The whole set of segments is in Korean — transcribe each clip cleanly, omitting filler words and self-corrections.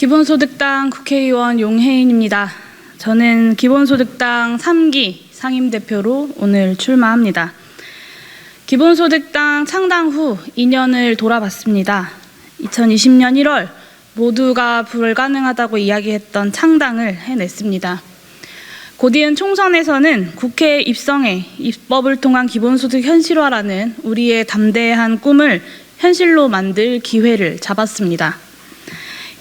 기본소득당 국회의원 용혜인입니다. 저는 기본소득당 3기 상임대표로 오늘 출마합니다. 기본소득당 창당 후 2년을 돌아봤습니다. 2020년 1월 모두가 불가능하다고 이야기했던 창당을 해냈습니다. 곧이은 총선에서는 국회에 입성해 입법을 통한 기본소득 현실화라는 우리의 담대한 꿈을 현실로 만들 기회를 잡았습니다.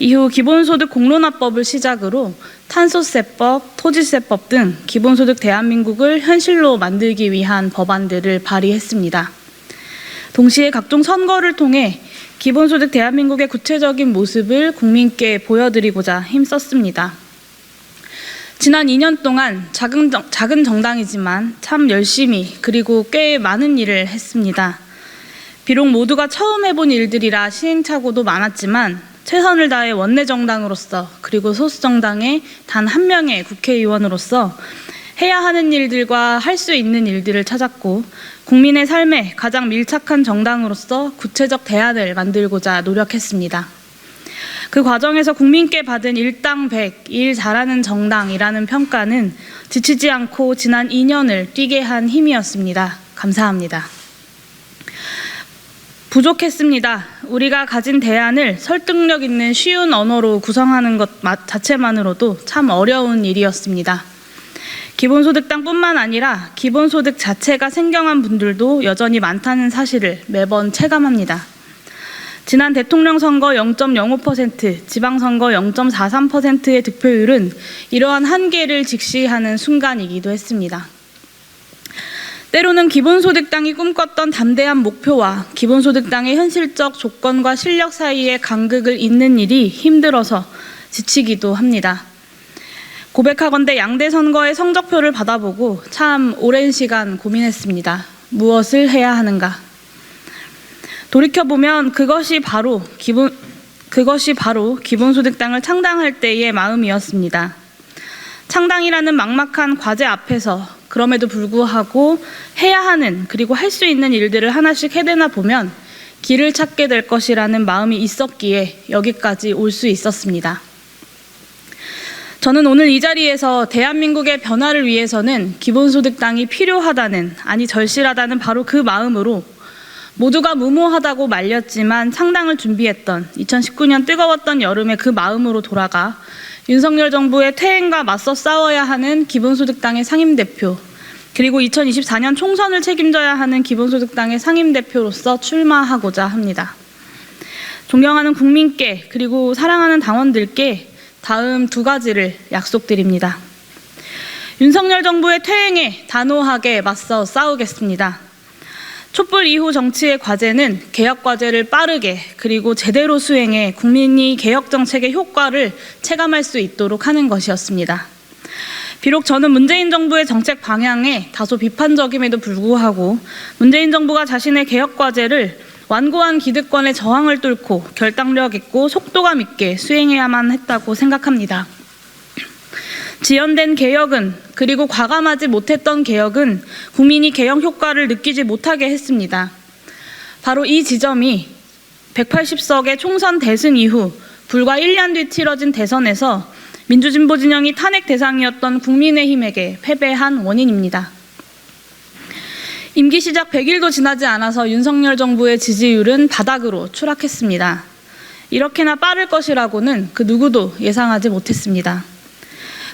이후 기본소득 공론화법을 시작으로 탄소세법, 토지세법 등 기본소득 대한민국을 현실로 만들기 위한 법안들을 발의했습니다. 동시에 각종 선거를 통해 기본소득 대한민국의 구체적인 모습을 국민께 보여드리고자 힘썼습니다. 지난 2년 동안 작은 정당이지만 참 열심히 그리고 꽤 많은 일을 했습니다. 비록 모두가 처음 해본 일들이라 시행착오도 많았지만 최선을 다해 원내정당으로서 그리고 소수정당의 단 한 명의 국회의원으로서 해야 하는 일들과 할 수 있는 일들을 찾았고 국민의 삶에 가장 밀착한 정당으로서 구체적 대안을 만들고자 노력했습니다. 그 과정에서 국민께 받은 일당 100, 일 잘하는 정당이라는 평가는 지치지 않고 지난 2년을 뛰게 한 힘이었습니다. 감사합니다. 부족했습니다. 우리가 가진 대안을 설득력 있는 쉬운 언어로 구성하는 것 자체만으로도 참 어려운 일이었습니다. 기본소득당뿐만 아니라 기본소득 자체가 생경한 분들도 여전히 많다는 사실을 매번 체감합니다. 지난 대통령 선거 0.05%, 지방선거 0.43%의 득표율은 이러한 한계를 직시하는 순간이기도 했습니다. 때로는 기본소득당이 꿈꿨던 담대한 목표와 기본소득당의 현실적 조건과 실력 사이의 간극을 잇는 일이 힘들어서 지치기도 합니다. 고백하건대 양대 선거의 성적표를 받아보고 참 오랜 시간 고민했습니다. 무엇을 해야 하는가? 돌이켜보면 그것이 바로 기본소득당을 창당할 때의 마음이었습니다. 창당이라는 막막한 과제 앞에서 그럼에도 불구하고 해야 하는 그리고 할 수 있는 일들을 하나씩 해내다 보면 길을 찾게 될 것이라는 마음이 있었기에 여기까지 올 수 있었습니다. 저는 오늘 이 자리에서 대한민국의 변화를 위해서는 기본소득당이 필요하다는, 아니 절실하다는 바로 그 마음으로 모두가 무모하다고 말렸지만 창당을 준비했던 2019년 뜨거웠던 여름의 그 마음으로 돌아가 윤석열 정부의 퇴행과 맞서 싸워야 하는 기본소득당의 상임대표, 그리고 2024년 총선을 책임져야 하는 기본소득당의 상임대표로서 출마하고자 합니다. 존경하는 국민께 그리고 사랑하는 당원들께 다음 두 가지를 약속드립니다. 윤석열 정부의 퇴행에 단호하게 맞서 싸우겠습니다. 촛불 이후 정치의 과제는 개혁 과제를 빠르게 그리고 제대로 수행해 국민이 개혁 정책의 효과를 체감할 수 있도록 하는 것이었습니다. 비록 저는 문재인 정부의 정책 방향에 다소 비판적임에도 불구하고 문재인 정부가 자신의 개혁 과제를 완고한 기득권의 저항을 뚫고 결단력 있고 속도감 있게 수행해야만 했다고 생각합니다. 지연된 개혁은 그리고 과감하지 못했던 개혁은 국민이 개혁 효과를 느끼지 못하게 했습니다. 바로 이 지점이 180석의 총선 대승 이후 불과 1년 뒤 치러진 대선에서 민주진보 진영이 탄핵 대상이었던 국민의힘에게 패배한 원인입니다. 임기 시작 100일도 지나지 않아서 윤석열 정부의 지지율은 바닥으로 추락했습니다. 이렇게나 빠를 것이라고는 그 누구도 예상하지 못했습니다.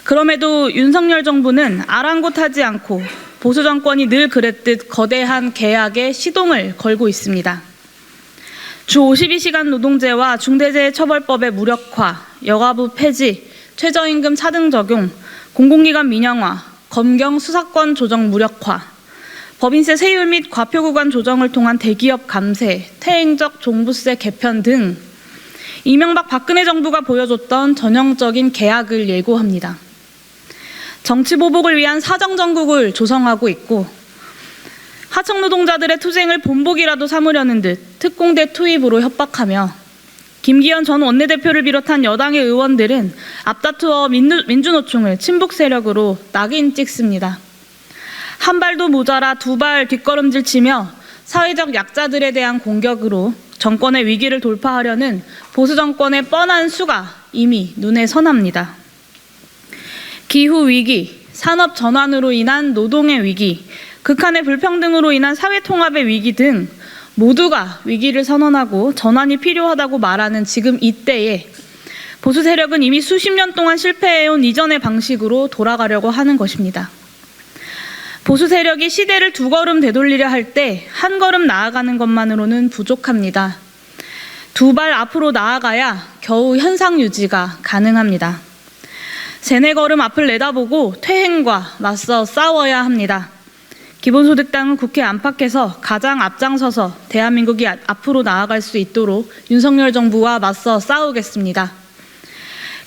그럼에도 윤석열 정부는 아랑곳하지 않고 보수 정권이 늘 그랬듯 거대한 개혁에 시동을 걸고 있습니다. 주 52시간 노동제와 중대재해처벌법의 무력화, 여가부 폐지, 최저임금 차등 적용, 공공기관 민영화, 검경 수사권 조정 무력화, 법인세 세율 및 과표 구간 조정을 통한 대기업 감세, 퇴행적 종부세 개편 등 이명박 박근혜 정부가 보여줬던 전형적인 개혁을 예고합니다. 정치보복을 위한 사정정국을 조성하고 있고 하청 노동자들의 투쟁을 본보기라도 삼으려는 듯 특공대 투입으로 협박하며 김기현 전 원내대표를 비롯한 여당의 의원들은 앞다투어 민주노총을 친북 세력으로 낙인 찍습니다. 한 발도 모자라 두 발 뒷걸음질 치며 사회적 약자들에 대한 공격으로 정권의 위기를 돌파하려는 보수 정권의 뻔한 수가 이미 눈에 선합니다. 기후 위기, 산업 전환으로 인한 노동의 위기, 극한의 불평등으로 인한 사회 통합의 위기 등 모두가 위기를 선언하고 전환이 필요하다고 말하는 지금 이때에 보수 세력은 이미 수십 년 동안 실패해온 이전의 방식으로 돌아가려고 하는 것입니다. 보수 세력이 시대를 두 걸음 되돌리려 할 때 한 걸음 나아가는 것만으로는 부족합니다. 두 발 앞으로 나아가야 겨우 현상 유지가 가능합니다. 세네 걸음 앞을 내다보고 퇴행과 맞서 싸워야 합니다. 기본소득당은 국회 안팎에서 가장 앞장서서 대한민국이 앞으로 나아갈 수 있도록 윤석열 정부와 맞서 싸우겠습니다.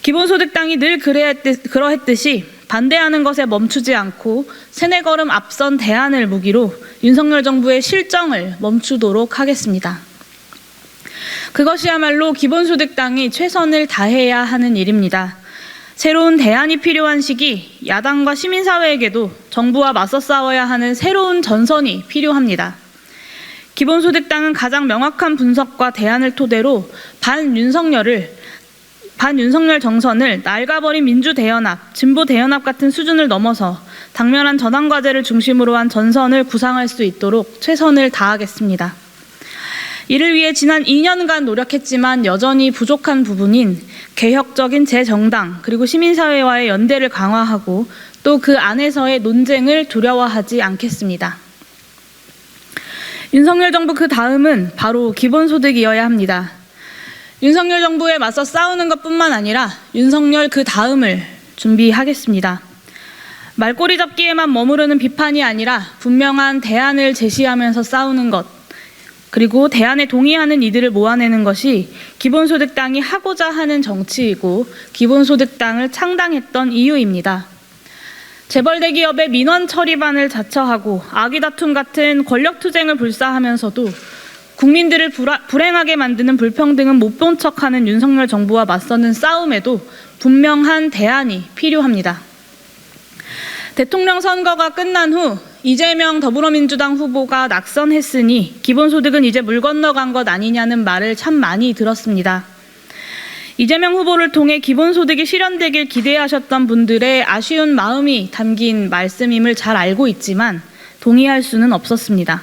기본소득당이 늘 그러했듯이 반대하는 것에 멈추지 않고 세네 걸음 앞선 대안을 무기로 윤석열 정부의 실정을 멈추도록 하겠습니다. 그것이야말로 기본소득당이 최선을 다해야 하는 일입니다. 새로운 대안이 필요한 시기, 야당과 시민사회에게도 정부와 맞서 싸워야 하는 새로운 전선이 필요합니다. 기본소득당은 가장 명확한 분석과 대안을 토대로 반윤석열 정선을 낡아버린 민주대연합, 진보대연합 같은 수준을 넘어서 당면한 전환과제를 중심으로 한 전선을 구상할 수 있도록 최선을 다하겠습니다. 이를 위해 지난 2년간 노력했지만 여전히 부족한 부분인 개혁적인 재정당 그리고 시민사회와의 연대를 강화하고 또 그 안에서의 논쟁을 두려워하지 않겠습니다. 윤석열 정부 그 다음은 바로 기본소득이어야 합니다. 윤석열 정부에 맞서 싸우는 것뿐만 아니라 윤석열 그 다음을 준비하겠습니다. 말꼬리 잡기에만 머무르는 비판이 아니라 분명한 대안을 제시하면서 싸우는 것, 그리고 대안에 동의하는 이들을 모아내는 것이 기본소득당이 하고자 하는 정치이고 기본소득당을 창당했던 이유입니다. 재벌 대기업의 민원 처리반을 자처하고 아기다툼 같은 권력투쟁을 불사하면서도 국민들을 불행하게 만드는 불평등은 못 본 척하는 윤석열 정부와 맞서는 싸움에도 분명한 대안이 필요합니다. 대통령 선거가 끝난 후 이재명 더불어민주당 후보가 낙선했으니 기본소득은 이제 물 건너간 것 아니냐는 말을 참 많이 들었습니다. 이재명 후보를 통해 기본소득이 실현되길 기대하셨던 분들의 아쉬운 마음이 담긴 말씀임을 잘 알고 있지만 동의할 수는 없었습니다.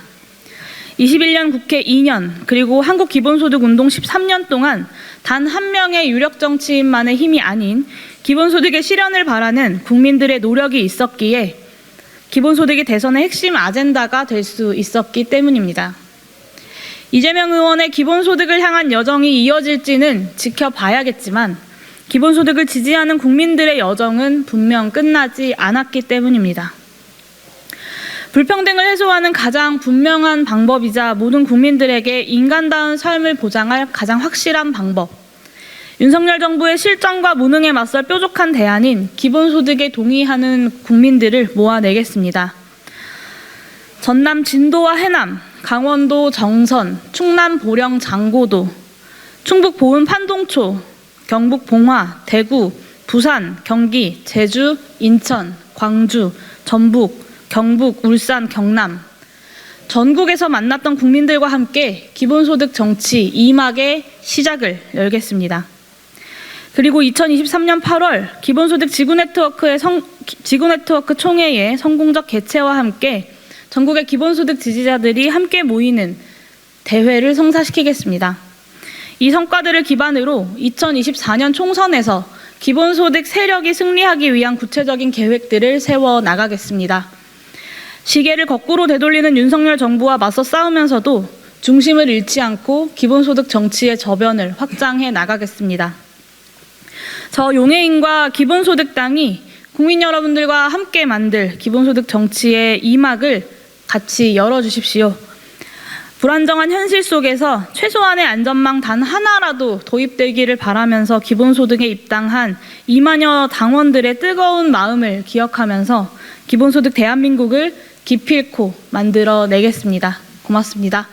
21년 국회 2년 그리고 한국기본소득운동 13년 동안 단 한 명의 유력 정치인만의 힘이 아닌 기본소득의 실현을 바라는 국민들의 노력이 있었기에 기본소득이 대선의 핵심 아젠다가 될 수 있었기 때문입니다. 이재명 의원의 기본소득을 향한 여정이 이어질지는 지켜봐야겠지만 기본소득을 지지하는 국민들의 여정은 분명 끝나지 않았기 때문입니다. 불평등을 해소하는 가장 분명한 방법이자 모든 국민들에게 인간다운 삶을 보장할 가장 확실한 방법, 윤석열 정부의 실정과 무능에 맞설 뾰족한 대안인 기본소득에 동의하는 국민들을 모아내겠습니다. 전남 진도와 해남, 강원도 정선, 충남 보령 장고도, 충북 보은 판동초, 경북 봉화, 대구, 부산, 경기, 제주, 인천, 광주, 전북, 경북, 울산, 경남, 전국에서 만났던 국민들과 함께 기본소득 정치 2막의 시작을 열겠습니다. 그리고 2023년 8월 기본소득 지구네트워크 총회의 성공적 개최와 함께 전국의 기본소득 지지자들이 함께 모이는 대회를 성사시키겠습니다. 이 성과들을 기반으로 2024년 총선에서 기본소득 세력이 승리하기 위한 구체적인 계획들을 세워 나가겠습니다. 시계를 거꾸로 되돌리는 윤석열 정부와 맞서 싸우면서도 중심을 잃지 않고 기본소득 정치의 저변을 확장해 나가겠습니다. 저 용해인과 기본소득당이 국민 여러분들과 함께 만들 기본소득 정치의 2막을 같이 열어주십시오. 불안정한 현실 속에서 최소한의 안전망 단 하나라도 도입되기를 바라면서 기본소득에 입당한 2만여 당원들의 뜨거운 마음을 기억하면서 기본소득 대한민국을 기필코 만들어내겠습니다. 고맙습니다.